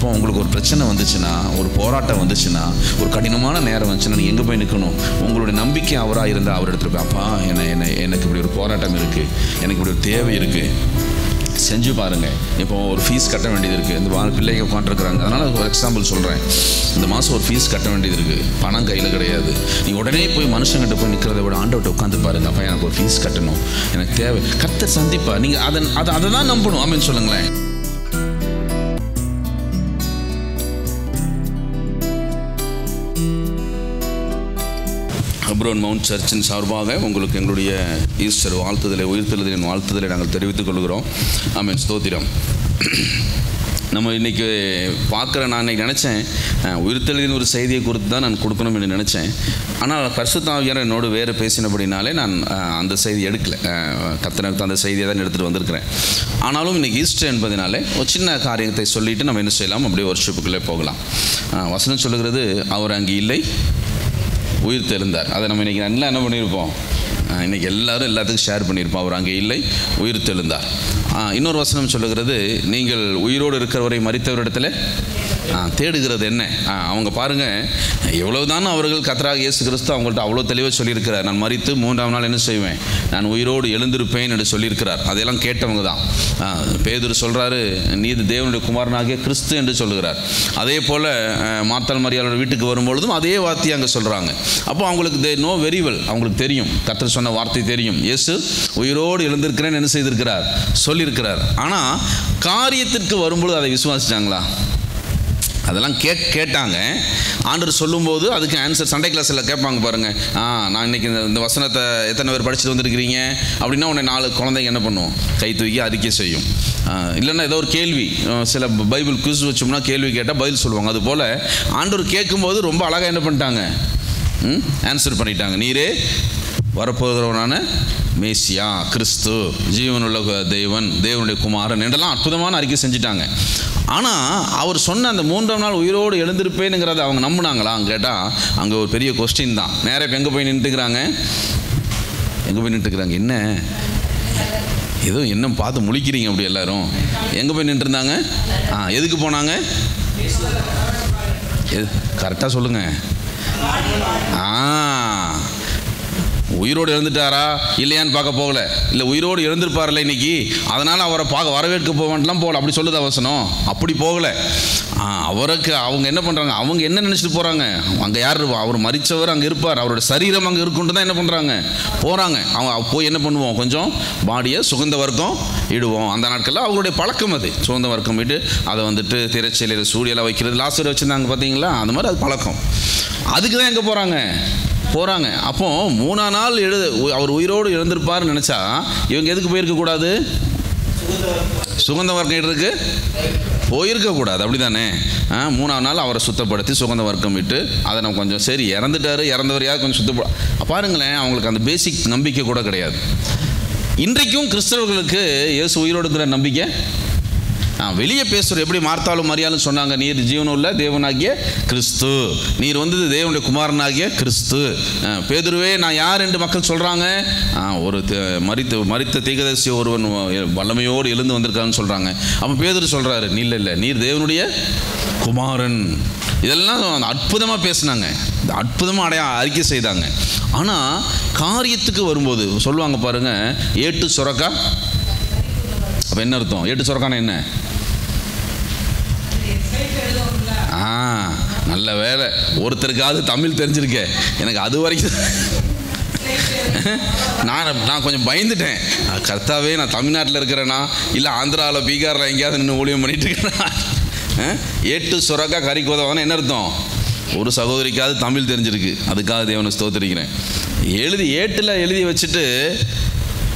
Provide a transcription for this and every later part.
இப்போ உங்களுக்கு ஒரு பிரச்சனை வந்துச்சுன்னா, ஒரு போராட்டம் வந்துச்சுன்னா, ஒரு கடினமான நேரம் வந்துச்சுன்னா நீங்கள் எங்கே போய் நிற்கணும்? உங்களுடைய நம்பிக்கை அவராக இருந்தால் அவர் இடத்துல போய், அப்பா எனக்கு இப்படி ஒரு போராட்டம் இருக்குது, எனக்கு இப்படி ஒரு தேவை இருக்குது, செஞ்சு பாருங்கள். இப்போ ஒரு ஃபீஸ் கட்ட வேண்டியது இருக்குது, இந்த பிள்ளைங்க உட்காந்துருக்குறாங்க, அதனால் ஒரு எக்ஸாம்பிள் சொல்கிறேன். இந்த மாதம் ஒரு ஃபீஸ் கட்ட வேண்டியது இருக்குது, பணம் கையில் கிடையாது. நீங்கள் உடனே போய் மனுஷங்கிட்ட போய் நிற்கிறத விட ஆண்டவர்கிட்ட உட்காந்து பாருங்க, அப்போ எனக்கு ஒரு ஃபீஸ் கட்டணும், எனக்கு தேவை, கர்த்தர் சந்திப்பா. நீங்கள் அதை தான் நம்பணும். ஆமென் சொல்லுங்களேன். ஹெப்ரோன் மவுண்ட் சர்ச்சின் சார்பாக உங்களுக்கு எங்களுடைய ஈஸ்டர் வாழ்த்துதலை, உயிர்த்தெழுதலின் வாழ்த்துதலை நாங்கள் தெரிவித்துக் கொள்கிறோம். ஆமென், ஸ்தோத்திரம். நம்ம இன்றைக்கி நான் இன்றைக்கி நினச்சேன், உயிர்த்தெழுதின் ஒரு செய்தியை குறித்து தான் நான் கொடுக்கணும் என்று நினச்சேன். ஆனால் பரிசுத்த ஆவியானவர் என்னோடு வேறு பேசினபடினாலே நான் அந்த செய்தி எடுக்கலை. கர்த்தருக்கு அந்த செய்தியை தான் எடுத்துகிட்டு வந்திருக்கிறேன். ஆனாலும் இன்றைக்கி ஈஸ்டர் என்பதனாலே ஒரு சின்ன காரியத்தை சொல்லிவிட்டு நம்ம என்ன செய்யலாம், அப்படியே வர்ஷிப்புக்குள்ளே போகலாம். வசனம் சொல்லுகிறது, அவர் அங்கே இல்லை, உயிர் தெழுந்தார். அதை நம்ம இன்றைக்கி நல்லா என்ன பண்ணியிருப்போம், இன்றைக்கி எல்லாத்துக்கும் ஷேர் பண்ணியிருப்போம். அவர் அங்கே இல்லை, உயிர் தெழுந்தார். இன்னொரு வசனம் சொல்லுகிறது, நீங்கள் உயிரோடு இருக்கிறவரை மரித்தவரிடத்தில் தேடுகிறது என்ன? அவங்க பாருங்கள், எவ்வளவுதான் அவர்கள் கர்த்தராகிய இயேசு கிறிஸ்து அவங்கள்ட்ட அவ்வளோ தெளிவாக சொல்லியிருக்கிறார். நான் மரித்து 3ஆம் நாள் என்ன செய்வேன், நான் உயிரோடு எழுந்திருப்பேன் என்று சொல்லியிருக்கிறார். அதையெல்லாம் கேட்டவங்க தான். பேதுரு சொல்கிறாரு, நீர் தேவனுடைய குமாரனாகிய கிறிஸ்து என்று சொல்லுகிறார். அதே போல் மார்த்தாள் மரியாளோட வீட்டுக்கு வரும்பொழுதும் அதே வார்த்தையை அங்கே சொல்கிறாங்க. அப்போ அவங்களுக்கு நோ வெரி வெல், அவங்களுக்கு தெரியும், கர்த்தர் சொன்ன வார்த்தை தெரியும். இயேசு உயிரோடு எழுந்திருக்கிறேன் என்ன செய்திருக்கிறார், சொல்லியிருக்கிறார். ஆனால் காரியத்திற்கு வரும்பொழுது அதை விசுவாசிச்சாங்களா? அதெல்லாம் கேட்டாங்க. ஆண்டவர் சொல்லும்போது அதுக்கு ஆன்சர் சண்டே கிளாஸில் கேட்பாங்க பாருங்கள். நான் இன்றைக்கி இந்த வசனத்தை எத்தனை பேர் படிச்சுட்டு வந்திருக்கிறீங்க அப்படின்னா உடனே 4 குழந்தைங்க என்ன பண்ணுவோம், கை தூக்கி அறிக்கை செய்யும். இல்லைன்னா ஏதோ ஒரு கேள்வி, சில பைபிள் குவிஸ் வச்சோம்னா கேள்வி கேட்டால் பதில் சொல்லுவாங்க. அதுபோல் ஆண்டவர் கேட்கும்போது ரொம்ப அழகாக என்ன பண்ணிட்டாங்க, ஆன்சர் பண்ணிட்டாங்க. நீரே வரப்போகிறவனான மேசியா, கிறிஸ்து, ஜீவனுள்ள தேவன், தேவனுடைய குமாரன் என்றெல்லாம் அற்புதமான அறிக்கை செஞ்சுட்டாங்க. ஆனால் அவர் சொன்ன அந்த 3ஆம் நாள் உயிரோடு எழுந்திருப்பேனுங்கிறத அவங்க நம்பினாங்களான்னு கேட்டால் அங்கே ஒரு பெரிய கொஸ்டின் தான். நேராக இப்போ எங்கே போய் நின்றுக்கிறாங்க, என்ன ஏதோ என்ன பார்த்து முழிக்கிறீங்க அப்படி எல்லாரும்? எங்கே போய் நின்றுருந்தாங்க? எதுக்கு போனாங்க? கரெக்டாக சொல்லுங்கள். உயிரோடு எழுந்துட்டாரா இல்லையான்னு பார்க்க போகல. இல்லை உயிரோடு எழுந்திருப்பார்ல இன்னைக்கு, அதனால் அவரை வரவேற்க போவான்லாம் போகல. அப்படி சொல்லுது வசனம். அப்படி போகலை. அவருக்கு அவங்க என்ன பண்ணுறாங்க, அவங்க என்ன நினச்சிட்டு போகிறாங்க, அங்கே யார், அவர் மரித்தவர் அங்கே இருப்பார், அவரோட சரீரம் அங்கே இருக்குன்ட்டு தான் என்ன பண்ணுறாங்க, போகிறாங்க. அவங்க போய் என்ன பண்ணுவோம், கொஞ்சம் பாடியை சுகந்த வர்க்கம் இடுவோம். அந்த நாட்களில் அவங்களுடைய பழக்கம் அது. சுகந்த வர்க்கம் இட்டு அதை வந்துட்டு திரைச்சலையில் சூடியெல்லாம் வைக்கிறது, லாஸ்ட் வச்சுருந்தாங்க பார்த்தீங்களா, அந்த மாதிரி அது பழக்கம். அதுக்கு தான் எங்கே போகிறாங்க. அப்போ 3ஆம் நாள் அவர் உயிரோடு எழுந்திருப்பார்னு நினச்சா இவங்க எதுக்கு போயிருக்கக்கூடாது, சுகந்த வர்க்கம் இடுறதுக்கு போயிருக்கக்கூடாது. அப்படி தானே? 3ஆம் நாள் அவரை சுத்தப்படுத்தி சுகந்த வர்க்கம் விட்டு அதை நம்ம கொஞ்சம் சரி இறந்துட்டார், இறந்தவர் யார் கொஞ்சம் சுத்தப்பட பாருங்களேன். அவங்களுக்கு அந்த பேசிக் நம்பிக்கை கூட கிடையாது. இன்றைக்கும் கிறிஸ்தவர்களுக்கு இயேசு உயிரோடுங்கிற நம்பிக்கை வெளியே பேசுகிற. எப்படி மார்த்தாலும் மரியாளும் சொன்னாங்க, நீர் ஜீவனுள்ள தேவனாகிய கிறிஸ்து, நீர் வந்தது தேவனுடைய குமாரனாகிய கிறிஸ்து. பேதுருவே நான் யார் என்று மக்கள் சொல்கிறாங்க. ஒரு மரித்த தீர்க்கதரிசி ஒருவன் வல்லமையோடு எழுந்து வந்திருக்கான்னு சொல்கிறாங்க. அப்போ பேதுரு சொல்கிறாரு, இல்லை நீர் தேவனுடைய குமாரன். இதெல்லாம் அற்புதமாக பேசினாங்க, அற்புதமாக அறிக்கை செய்தாங்க. ஆனால் காரியத்துக்கு வரும்போது சொல்லுவாங்க பாருங்கள், ஏட்டு சுரக்கா. அப்போ என்ன அர்த்தம், ஏட்டு சுரக்கான என்ன? நல்ல வேலை ஒருத்தருக்காவது தமிழ் தெரிஞ்சிருக்கேன். எனக்கு அது வரைக்கும் நான் கொஞ்சம் பயந்துட்டேன். கர்த்தாவே நான் தமிழ்நாட்டில் இருக்கிறேன்னா இல்லை ஆந்திராவில் பீகாரில் எங்கேயாவது நின்று ஊழியம் பண்ணிட்டு இருக்கிறேன்னா. ஏட்டு சுரக்கா கறிக்கு உதவான என்ன அர்த்தம்? ஒரு சகோதரிக்காவது தமிழ் தெரிஞ்சிருக்கு, அதுக்காக தேவனை ஸ்தோத்திரிக்கிறேன். ஏட்டில் எழுதி வச்சுட்டு,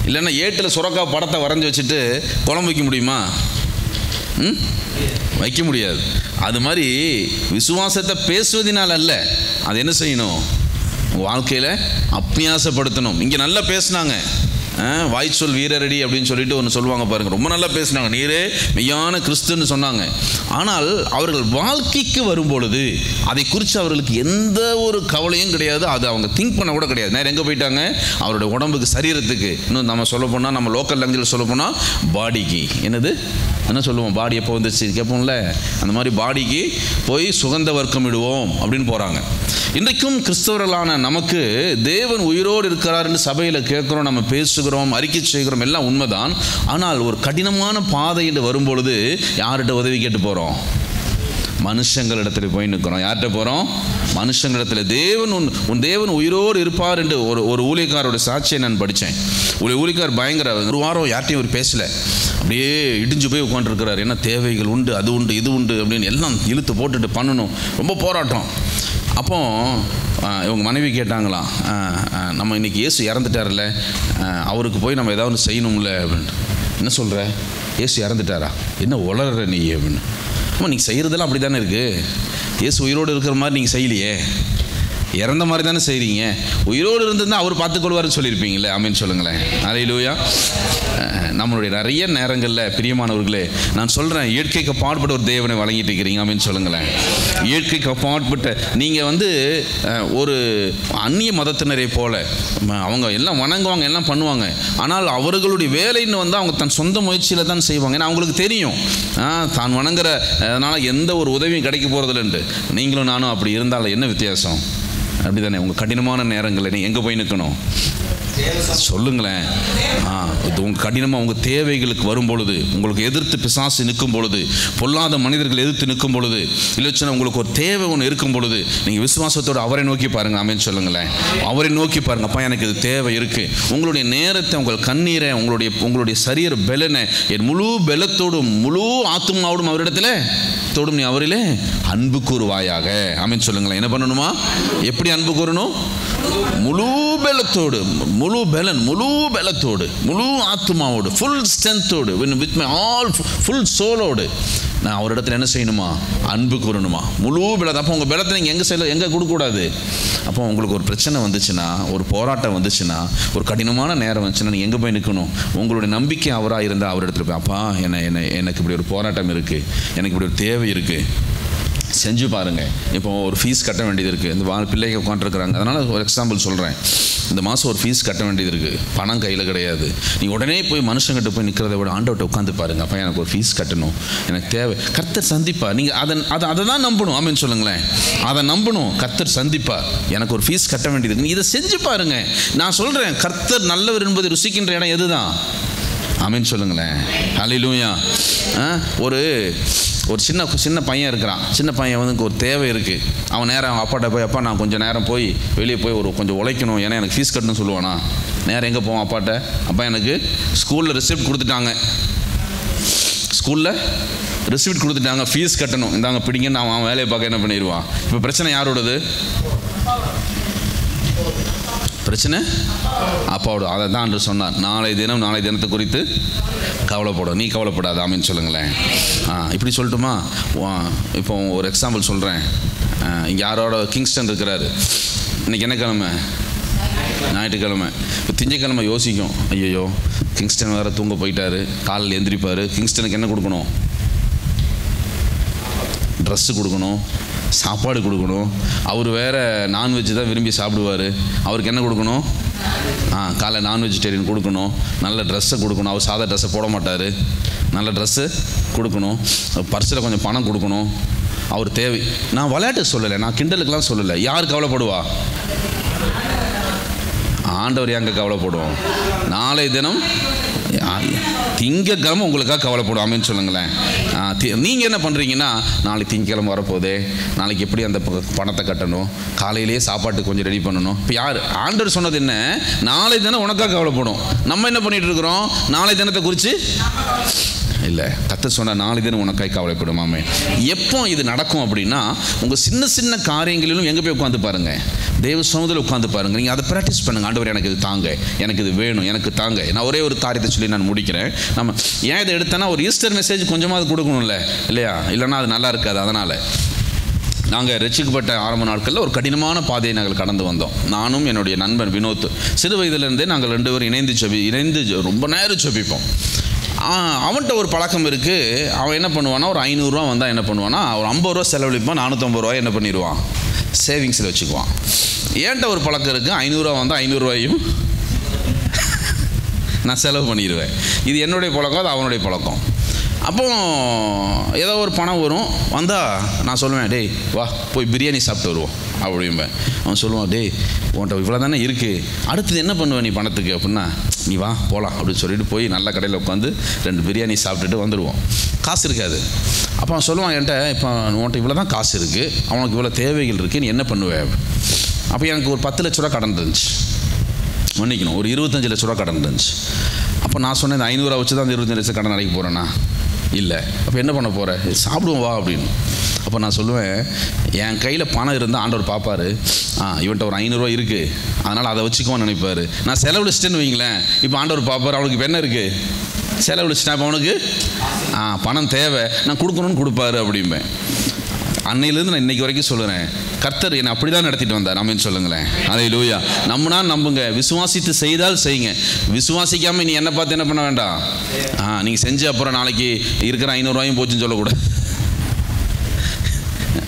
இல்லைன்னா ஏட்டில் சுரக்கா படத்தை வரைஞ்சி வச்சுட்டு குழம்பு வைக்க முடியுமா? வைக்க முடியாது. அது மாதிரி விசுவாசத்தை பேசுவதனால் அல்ல, அது என்ன செய்யணும், வாழ்க்கையில் அப்பியாசப்படுத்தணும். இங்கே நல்லா பேசினாங்க, வாய்ச்சொல் வீரரடி அப்படின்னு சொல்லிட்டு ஒன்று சொல்லுவாங்க பாருங்கள். ரொம்ப நல்லா பேசினாங்க, நீரே மெய்யான கிறிஸ்துன்னு சொன்னாங்க. ஆனால் அவர்கள் வாழ்க்கைக்கு வரும்பொழுது அதை குறித்து அவர்களுக்கு எந்த ஒரு கவலையும் கிடையாது. அது அவங்க திங்க் பண்ண கூட கிடையாது. நேரம் எங்கே போயிட்டாங்க, அவருடைய உடம்புக்கு, சரீரத்துக்கு. இன்னும் நம்ம சொல்ல போனால், நம்ம லோக்கல் லாங்குவேஜில் சொல்ல போனால் பாடிக்கு, என்னது என்ன சொல்லுவோம், பாடி எப்போ வந்துச்சு கேட்போம்ல, அந்த மாதிரி பாடிக்கு போய் சுகந்த வர்க்கம் இடுவோம் அப்படின்னு போகிறாங்க. இன்றைக்கும் கிறிஸ்தவர்களான நமக்கு தேவன் உயிரோடு இருக்கிறார்னு சபையில் கேட்குறோம், நம்ம பேசுகிறோம், அறிக்கை செய்கிறோம், எல்லாம் உண்மைதான். ஆனால் ஒரு கடினமான பாதை என்று வரும்பொழுது யார்கிட்ட உதவி கேட்டு போகிறோம்? மனுஷங்களிடத்தில் போய் நிற்கிறோம். யார்கிட்ட போகிறோம்? மனுஷங்களிடத்தில். உன் தேவன் உயிரோடு இருப்பார் என்று ஒரு ஊழியக்காரோட சாட்சியை நான் படித்தேன். ஊழியக்கார் பயங்கர ஒரு வாரம் யார்ட்டையும் அவர் பேசலை, அப்படியே இடிஞ்சு போய் உட்காந்துருக்கிறார். என்ன தேவைகள் உண்டு, அது உண்டு, இது உண்டு அப்படின்னு எல்லாம் இழுத்து போட்டுட்டு பண்ணணும், ரொம்ப போராட்டம். அப்போ இவங்க மனைவி கேட்டாங்களாம், நம்ம இன்றைக்கி இயேசு இறந்துட்டார்ல, அவருக்கு போய் நம்ம ஏதாவது ஒன்று செய்யணும்ல அப்படின்ட்டு. என்ன சொல்கிற, இயேசு இறந்துட்டாரா, என்ன உளர்ற நீ அப்படின்னு. அம்மா நீங்கள் செய்கிறதெல்லாம் அப்படி தானே இருக்குது, இயேசு உயிரோடு இருக்கிற மாதிரி நீங்கள் செய்யலையே, இறந்த மாதிரி தானே செய்கிறீங்க, உயிரோடு இருந்திருந்தால் அவர் பார்த்துக்கொள்வார்னு சொல்லியிருப்பீங்களே. ஆமீன் சொல்லுங்களேன். அல்லேலூயா. நம்மளுடைய நிறைய நேரங்களில் பிரியமானவர்களே நான் சொல்கிறேன், இயற்கைக்கு அப்பாற்பட்ட ஒரு தேவனை வழங்கிட்டு இருக்கிறீங்க. ஆமீன் சொல்லுங்களேன். இயற்கைக்கு அப்பாற்பட்ட நீங்கள் ஒரு அந்நிய மதத்தினரை போல அவங்க எல்லாம் வணங்குவாங்க, எல்லாம் பண்ணுவாங்க. ஆனால் அவர்களுடைய வேலைன்னு வந்து அவங்க தன் சொந்த முயற்சியில் தான் செய்வாங்க. ஏன்னா அவங்களுக்கு தெரியும் தான் வணங்குற அதனால் எந்த ஒரு உதவியும் கிடைக்க போகிறதில்லன்ட்டு. நீங்களும் நானும் அப்படி இருந்தால் என்ன வித்தியாசம்? அப்படி தானே. உங்கள் கடினமான நேரங்களில் நீங்கள் எங்கே போய் நிற்கணும் சொல்லுங்களேன். உங்கள் கடினமாக உங்கள் தேவைகளுக்கு வரும் பொழுது, உங்களுக்கு எதிர்த்து பிசாசு நிற்கும் பொழுது, பொல்லாத மனிதர்கள் எதிர்த்து நிற்கும் பொழுது, இல்லைச்சுன்னா உங்களுக்கு ஒரு தேவை ஒன்று இருக்கும் பொழுது நீங்கள் விசுவாசத்தோடு அவரை நோக்கி பாருங்கள். ஆமென் சொல்லுங்களேன். அவரை நோக்கி பாருங்கள், அப்பா எனக்கு இது தேவை இருக்குது. உங்களுடைய நேரத்தை, உங்கள் கண்ணீரை, உங்களுடைய சரீர பலனை என் முழு பலத்தோடும் முழு ஆத்துமாவோடும் அவரிடத்தில் தோடும் நீ அவரிலே அன்பு கூறுவாயாக. ஆமென் சொல்லுங்களேன். என்ன பண்ணணுமா? எப்படி அன்பு கூறணும்? முழு பலத்தோடு, முழு பலன், முழு பலத்தோடு, முழு ஆத்மாவோடு, ஃபுல் ஸ்ட்ரென்த்தோடு, வித் மை ஆல் ஃபுல் சோலோடு நான் அவரிடத்தில் என்ன செய்யணுமா? அன்பு கூறணுமா? முழு பலத்தை. அப்போ உங்கள் பலத்தை நீங்கள் எங்கே கொடுக்கக்கூடாது. அப்போ உங்களுக்கு ஒரு பிரச்சனை வந்துச்சுன்னா, ஒரு போராட்டம் வந்துச்சுன்னா, ஒரு கடினமான நேரம் வந்துச்சுன்னா நீங்கள் எங்கே போய் நிற்கணும்? உங்களுடைய நம்பிக்கை அவராக இருந்தால் அவரிடத்துல போய், அப்பா எனக்கு இப்படி ஒரு போராட்டம் இருக்குது, எனக்கு இப்படி ஒரு தேவை இருக்குது, செஞ்சு பாருங்கள். இப்போ ஒரு ஃபீஸ் கட்ட வேண்டியது இருக்குது, இந்த பிள்ளைங்க உட்காந்துருக்குறாங்க, அதனால் ஒரு எக்ஸாம்பிள் சொல்கிறேன். இந்த மாதம் ஒரு ஃபீஸ் கட்ட வேண்டியது இருக்குது, பணம் கையில் கிடையாது. நீங்கள் உடனே போய் மனுஷங்கிட்ட போய் நிற்கிறத விட ஆண்டவர்கிட்ட உட்காந்து பாருங்கள், அப்போ எனக்கு ஒரு ஃபீஸ் கட்டணும், எனக்கு தேவை, கர்த்தர் சந்திப்பா. நீங்கள் அதை தான் நம்பணும். ஆமென் சொல்லுங்களேன். அதை நம்பணும். கர்த்தர் சந்திப்பா. எனக்கு ஒரு ஃபீஸ் கட்ட வேண்டியது இருக்குது, இதை செஞ்சு பாருங்கள். நான் சொல்கிறேன், கர்த்தர் நல்லவர் என்பதை ருசிக்கின்ற இடம் எது தான்? ஆமென் சொல்லுங்களேன். ஹல்லேலூயா. ஒரு சின்ன பையன் இருக்கிறான். சின்ன பையன் வந்து ஒரு தேவை இருக்குது. அவன் நேரம் அவன் அப்பாட்ட போய், அப்பா நான் கொஞ்சம் நேரம் போய் வெளியே போய் கொஞ்சம் உழைக்கணும், ஏன்னா எனக்கு ஃபீஸ் கட்டணும்னு சொல்லுவானா? நேரம் எங்கே போவான் அப்பாட்ட? அப்பா எனக்கு ஸ்கூலில் ரிசிப்ட் கொடுத்துட்டாங்க, ஸ்கூலில் ரிசிப்ட் கொடுத்துட்டாங்க, ஃபீஸ் கட்டணும், இந்தாங்க பிடிங்கன்னு அவன் வேலையை பார்க்க என்ன பண்ணிடுவான்? இப்போ பிரச்சனை யாரோடது? பிரச்சனை அப்பாவோட. அதை தான் என்று சொன்னார், நாளை தினத்தை குறித்து கவலைப்படும், நீ கவலைப்படாத. ஆமென் சொல்லுங்களேன். இப்படி சொல்லட்டுமா? இப்போ ஒரு எக்ஸாம்பிள் சொல்கிறேன். இங்கே யாரோட கிங்ஸ்டன் இருக்கிறாரு. இன்றைக்கி என்ன கிழமை? ஞாயிற்றுக்கிழமை. இப்போ திங்கக்கிழமை யோசிக்கும், ஐயோ கிங்ஸ்டன் வேறு தூங்க போயிட்டாரு, காலையில் எந்திரிப்பார், கிங்ஸ்டனுக்கு என்ன கொடுக்கணும்? ட்ரெஸ்ஸு கொடுக்கணும், சாப்பாடு கொடுக்கணும். அவர் வேறு நான்வெஜ் தான் விரும்பி சாப்பிடுவார், அவருக்கு என்ன கொடுக்கணும்? காலை நான் வெஜிடேரியன் கொடுக்கணும், நல்ல ட்ரெஸ்ஸை கொடுக்கணும். அவர் சாதா ட்ரெஸ்ஸை போட மாட்டார், நல்ல ட்ரெஸ்ஸு கொடுக்கணும், பர்ஸில் கொஞ்சம் பணம் கொடுக்கணும். அவர் தேவை. நான் விளையாட்டு சொல்லலை, நான் கிண்டலுக்கெலாம் சொல்லலை. யார் கவலைப்படுவா? ஆண்டவர் எங்கே கவலைப்படுவோம்? நாளை தினம் திங்கக்கிழமை உங்களுக்காக கவலைப்படும். ஆமென் சொல்லுங்களேன். நீங்கள் என்ன பண்ணுறீங்கன்னா, நாளைக்கு திங்கக்கிழமை வரப்போதே, நாளைக்கு எப்படி அந்த பணத்தை கட்டணும், காலையிலேயே சாப்பாட்டுக்கு கொஞ்சம் ரெடி பண்ணணும். இப்போ யார்? ஆண்டவர் சொன்னது என்ன? நாளை தினம் உனக்காக கவலைப்படும். நம்ம என்ன பண்ணிகிட்டு இருக்கிறோம்? நாளை தினத்தை குறித்து இல்லை. கர்த்தர் சொன்ன நாளை தினம் உனக்காக கவலைப்படுமாமே. எப்போ இது நடக்கும் அப்படின்னா, உங்கள் சின்ன காரியங்களிலும் எங்கே போய் உட்காந்து பாருங்கள், தேவ சமூகத்தில் உட்காந்து பாருங்கள். நீங்கள் அதை ப்ராக்டிஸ் பண்ணுங்கள். ஆண்டவர் எனக்கு இது தாங்க, எனக்கு இது வேணும், எனக்கு தாங்க. நான் ஒரே ஒரு காரியத்தை சொல்லி நான் முடிக்கிறேன். நம்ம ஏன் இதை எடுத்தேன்னா, ஒரு ஈஸ்டர் மெசேஜ் கொஞ்சமாக அது கொடுக்கணும்ல, இல்லையா? இல்லைன்னா அது நல்லா இருக்காது. அதனால் நாங்கள் ரட்சிக்கப்பட்ட ஆரம்ப நாட்களில் ஒரு கடினமான பாதையை நாங்கள் கடந்து வந்தோம். நானும் என்னுடைய நண்பன் வினோத். சிறு வயதிலேருந்தே நாங்கள் 2 பேரும் இணைந்து ரொம்ப நேரம் ஜெபிப்போம். அவன்கிட்ட ஒரு பழக்கம் இருக்குது. அவன் என்ன பண்ணுவான்னா, ஒரு 500 ரூபா வந்தால் என்ன பண்ணுவான்னா, ஒரு 50 ரூபா செலவழிப்பான், 450 ரூபாய் என்ன பண்ணிடுவான்? சேவிங்ஸில் வச்சுக்குவான். ஏன்ட்ட ஒரு பழக்கம் இருக்குது, 500 ரூபா வந்தால் 500 ரூபாயும் நான் செலவு பண்ணிடுவேன். இது என்னுடைய பழக்கம், அது அவனுடைய பழக்கம். அப்போ ஏதோ ஒரு பணம் வரும், வந்தால் நான் சொல்லுவேன், டேய் வா போய் பிரியாணி சாப்பிட்டு வருவோம் அப்படிம்பேன். அவன் சொல்லுவான், டேய் உன்ட்ட இவ்வளோ தானே இருக்குது, அடுத்தது என்ன பண்ணுவேன் நீ பணத்துக்கு அப்படின்னா, நீ வா போகலாம் அப்படின்னு சொல்லிட்டு போய் நல்ல கடையில் உட்காந்து 2 பிரியாணி சாப்பிட்டுட்டு வந்துடுவோம். காசு இருக்காது. அப்போ அவன் சொல்லுவான் என்கிட்ட, இப்போ உன்ட்ட இவ்வளோ தான் காசு இருக்குது, அவனுக்கு இவ்வளோ தேவைகள் இருக்குது, நீ என்ன பண்ணுவேன்? அப்போ எனக்கு ஒரு 10 லட்ச ரூபா கடன் இருந்துச்சு, மன்னிக்கணும் ஒரு 25 லட்ச ரூபா கடன் இருந்துச்சு. அப்போ நான் சொன்னேன், இந்த 500 வச்சு தான் அந்த 25 லட்சம் கடன் அடைக்க போகிறேன்னா, இல்லை. அப்போ என்ன பண்ண போகிறேன்? சாப்பிடுவோம் வா அப்படின்னு. அப்போ நான் சொல்லுவேன், என் கையில் பணம் இருந்தால் ஆண்டவர் பார்ப்பார், இவன்ட்ட ஒரு 500 ரூபா இருக்குது, அதனால் அதை வச்சுக்குவோன்னு நினைப்பார். நான் செலவழிச்சிட்டேன்னு வைங்களேன், இப்போ ஆண்டவர் பார்ப்பார், அவனுக்கு இப்போ என்ன இருக்குது, செலவழிச்சிட்டேன், இப்போ அவனுக்கு பணம் தேவை, நான் கொடுக்கணும்னு கொடுப்பாரு அப்படிம்பேன். அன்னையிலேருந்து நான் இன்றைக்கி வரைக்கும் சொல்லுறேன், கர்த்தர் என்னை அப்படி தான் நடத்திட்டு வந்தார். ஆமென் சொல்லுங்களேன். அல்லேலூயா. நம்பினா நம்புங்க, விசுவாசித்து செய்தால் செய்யுங்க, விசுவாசிக்காமல் நீ என்ன பார்த்து என்ன பண்ண வேண்டாம். நீங்கள் செஞ்சு அப்புறம் நாளைக்கு இருக்கிற 500 ரூபாயும் போச்சுன்னு சொல்லக்கூடாது.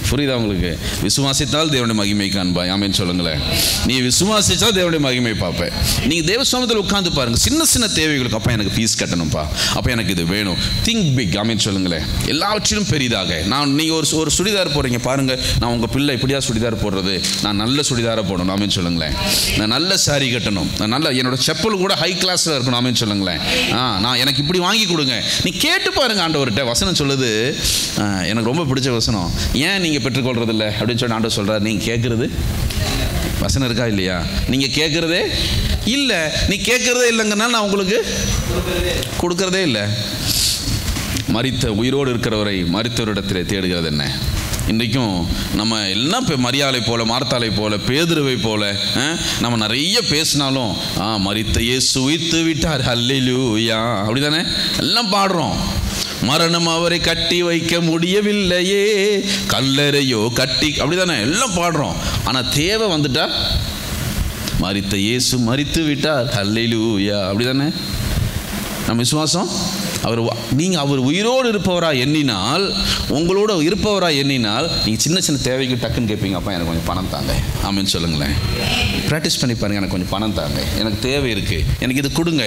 புரியுதா உங்களுக்கு? விசுவாசித்தால் தேவனுடைய மகிமை காண்பாய். ஆமென் சொல்லுங்களேன். நீ விசுவாசித்தால் தேவனுடைய மகிமை பார்ப்பேன். நீங்கள் தேவஸ்தானத்தில் உட்காந்து பாருங்கள், சின்ன சின்ன தேவைகளுக்கு, அப்போ எனக்கு ஃபீஸ் கட்டணும்ப்பா, அப்போ எனக்கு இது வேணும், திங்க் பிக். ஆமென் சொல்லுங்களேன். எல்லாவற்றிலும் பெரிதாக. நீங்கள் ஒரு சுடிதார் போடுறீங்க பாருங்கள், நான் உங்கள் பிள்ளை இப்படியா சுடிதார் போடுறது, நான் நல்ல சுடிதாரை போடணும். ஆமென் சொல்லுங்களேன். நான் நல்ல சாரி கட்டணும், நான் நல்ல என்னோட செப்பல் கூட ஹை கிளாஸில் இருக்கணும். ஆமென் சொல்லுங்களேன். நான் எனக்கு இப்படி வாங்கி கொடுங்க. நீ கேட்டு பாருங்க ஆண்டவர்கிட்ட. வசனம் சொல்லுது, எனக்கு ரொம்ப பிடிச்ச வசனம், ஏன் நீங்கள் பெற்றுக்கொள்றது இல்லை அப்படின்னு சொல்லி ஆண்டவர் சொல்கிறார். நீங்கள் கேட்குறது, வசனம் இருக்கா இல்லையா, நீங்கள் கேட்குறதே இல்லை, நீ கேட்குறதே இல்லைங்கன்னா நான் உங்களுக்கு கொடுக்கறதே இல்லை. மரித்த உயிரோடு இருக்கிறவரை மரித்தவரிடத்திலே தேடுகிறது என்ன? இன்றைக்கும் நம்ம எல்லாம் இப்போ மரியாதை போல, மார்த்தாலை போல, பேதுருவை போல நம்ம நிறைய பேசினாலும் மரித்த இயேசு உயிர்த்து விட்டார், அல்லேலூயா அப்படி தானே எல்லாம் பாடுறோம். மரணம் அவரை கட்டி வைக்க முடியவில்லையே, கல்லறையோ கட்டி, அப்படிதானே எல்லாம் பாடுறோம். ஆனால் தேவை வந்துட்டா, மரித்த இயேசு மரித்து விட்டார், அல்லேலூயா அப்படிதானே நம்ம விசுவாசம். அவர் உயிரோடு இருப்பவரா எண்ணினால், உங்களோட இருப்பவரா எண்ணினால், நீங்கள் சின்ன சின்ன தேவைக்கு டக்குன்னு கேட்பீங்க, அப்பா எனக்கு கொஞ்சம் பணம் தாங்க. ஆமென் சொல்லுங்களேன். ப்ராக்டிஸ் பண்ணி பாருங்கள், எனக்கு கொஞ்சம் பணம் தாங்க, எனக்கு தேவை இருக்குது, எனக்கு இது கொடுங்க.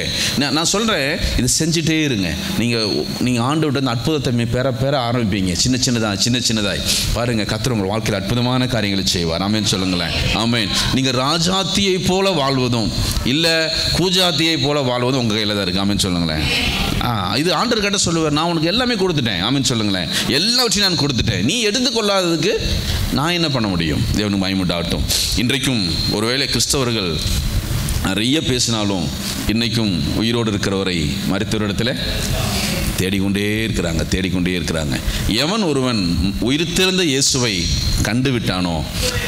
நான் சொல்கிறேன், இது செஞ்சுட்டே இருங்க. நீங்கள் ஆண்டவர்கிட்ட இந்த அற்புதத்தை பெற ஆரம்பிப்பீங்க. சின்ன சின்னதாய் பாருங்கள், கர்த்தர் உங்கள் வாழ்க்கையில் அற்புதமான காரியங்களை செய்வார். ஆமென் சொல்லுங்களேன். ஆமென். நீங்கள் ராஜாத்தியை போல வாழ்வதும் இல்லை கூஜாத்தியை போல வாழ்வதும் உங்கள் கையில் தான் இருக்குது. ஆமென் சொல்லுங்களேன். இது ஆண்டவர் கிட்ட சொல்லுவார், நான் உனக்கு எல்லாமே கொடுத்துட்டேன். ஆமென் சொல்லுங்களேன். எல்லாவற்றையும் நான் கொடுத்துட்டேன், நீ எடுத்துக்கொள்ளாததுக்கு நான் என்ன பண்ண முடியும்? தேவனுக்கு மகிமை உண்டாகட்டும். இன்றைக்கும் ஒருவேளை கிறிஸ்தவர்கள் நிறைய பேசினாலும் இன்றைக்கும் உயிரோடு இருக்கிறவரை மரித்தவரிடத்தில் தேடிக்கொண்டே இருக்கிறாங்க. எவன் ஒருவன் உயிர்த்தெழுந்த இயேசுவை கண்டுவிட்டானோ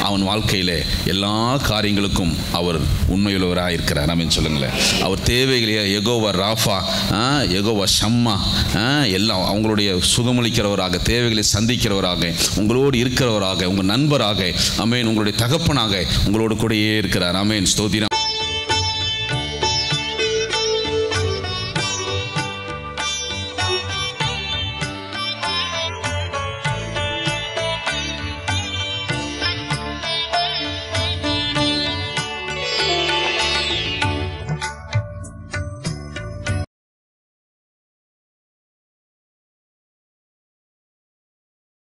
அவன் வாழ்க்கையில் எல்லா காரியங்களுக்கும் அவர் உண்மையுள்ளவராக இருக்கிறார். ஆமென் சொல்லுங்களேன். அவர் தேவைகளையே யெகோவா ராஃபா, யெகோவா ஷம்மா, எல்லாம் அவங்களுடைய சுகமளிக்கிறவராக, தேவைகளை சந்திக்கிறவராக, உங்களோடு இருக்கிறவராக, உங்கள் நண்பராக, ஆமென், உங்களுடைய தகப்பனாக உங்களோடு கூடயே இருக்கிறார். ஆமென். ஸ்தோத்திரம்.